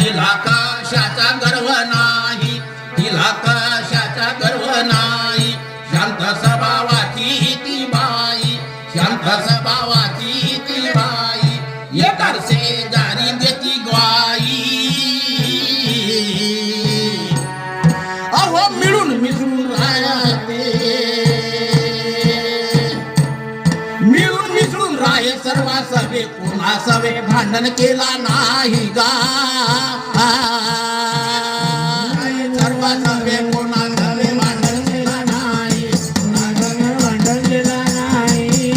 तिला कशाचा गर्व नाही, तिला कशाचा गर्व नाही. शांत स्वभावाची ती बाई, शांत स्वभावाची ती बाई. एकारसे जारी देती ग्वाई. अहो मिळून मिसळून राहते, मिळून मिसळून राहे सर्वा सवे. पुन्हा सवे भांडण केला नाही गा. सर्वा सवे पुन्हा सवे भांडण केला नाही, भांडण केला नाही.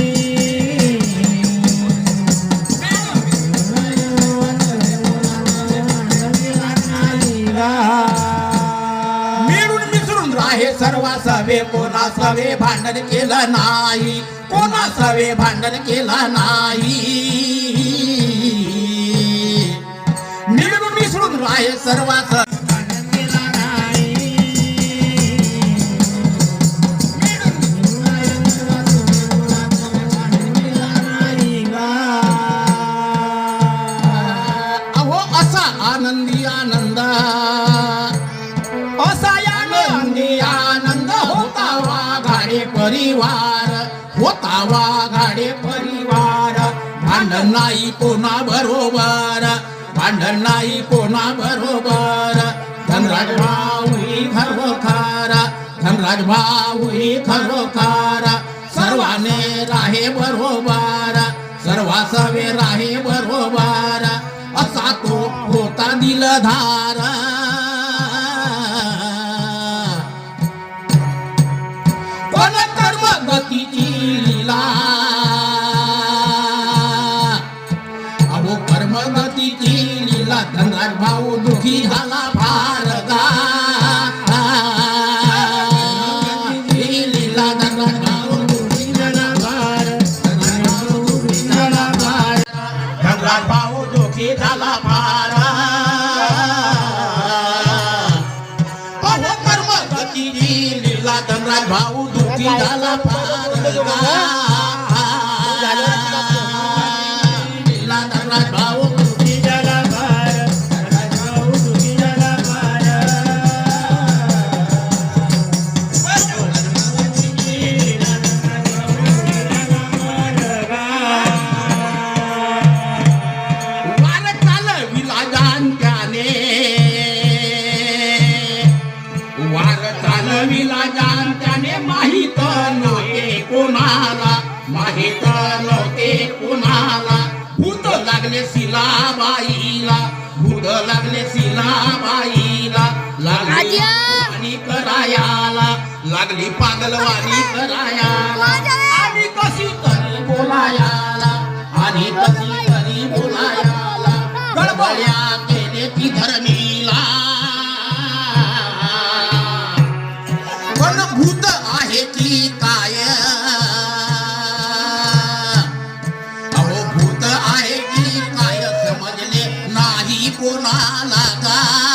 मिळून मिसळून राहे सर्वा सवे. कोणा सवे भांडण केलं नाही, कोणा सवे भांडण केला नाही. मिळून मिसळून राहे सर्वा सवे. अहो असा आनंदी आनंद, असा आनंदी आनंद होता वाघाडे परिवार, होता वाघाडे परिवार. भांडण नाही कोणा बरोबर, भांडण नाही कोणा बरोबर. धनराज भाऊ खरोखर, धनराज भाऊ खरोखर. सर्वाने राहे बरोबर, सर्वा सवे राहे बरोबर. असा तो होता दिलधार. कोण कर्म गतीची लीला, अहो कर्म गतीची लीला. धनराज भाऊ दुखी झाला फार गा. लीला धनराज भाऊ दुखी झाला फार, धनराज भाऊ दुखी झाला फार. अहो कर्म गतीची लीला. धनराज भाऊ दुखी झाला फार गा. लीला धनराज भाऊ दुखी झाला फार, धनराज भाऊ दुखी झाला फार. वार चालविला जाणत्याने, वार चालविला जाणत्याने. माहित नव्हते कोणाला, माहित नव्हते कोणाला. भूत लागले शिलाबाईला, भूत लागले शिलाबाईला. लागली पागलवाणी करायाला, लागली पागलवाणी करायाला. आणि कशी तरी बोलायाला, आणि कशी तरी बोलायाला. गडबड्या केले ती धरणीला. पण भूत आहे ती काय, अहो भूत आहे ती काय. समजले नाही कोणाला गा.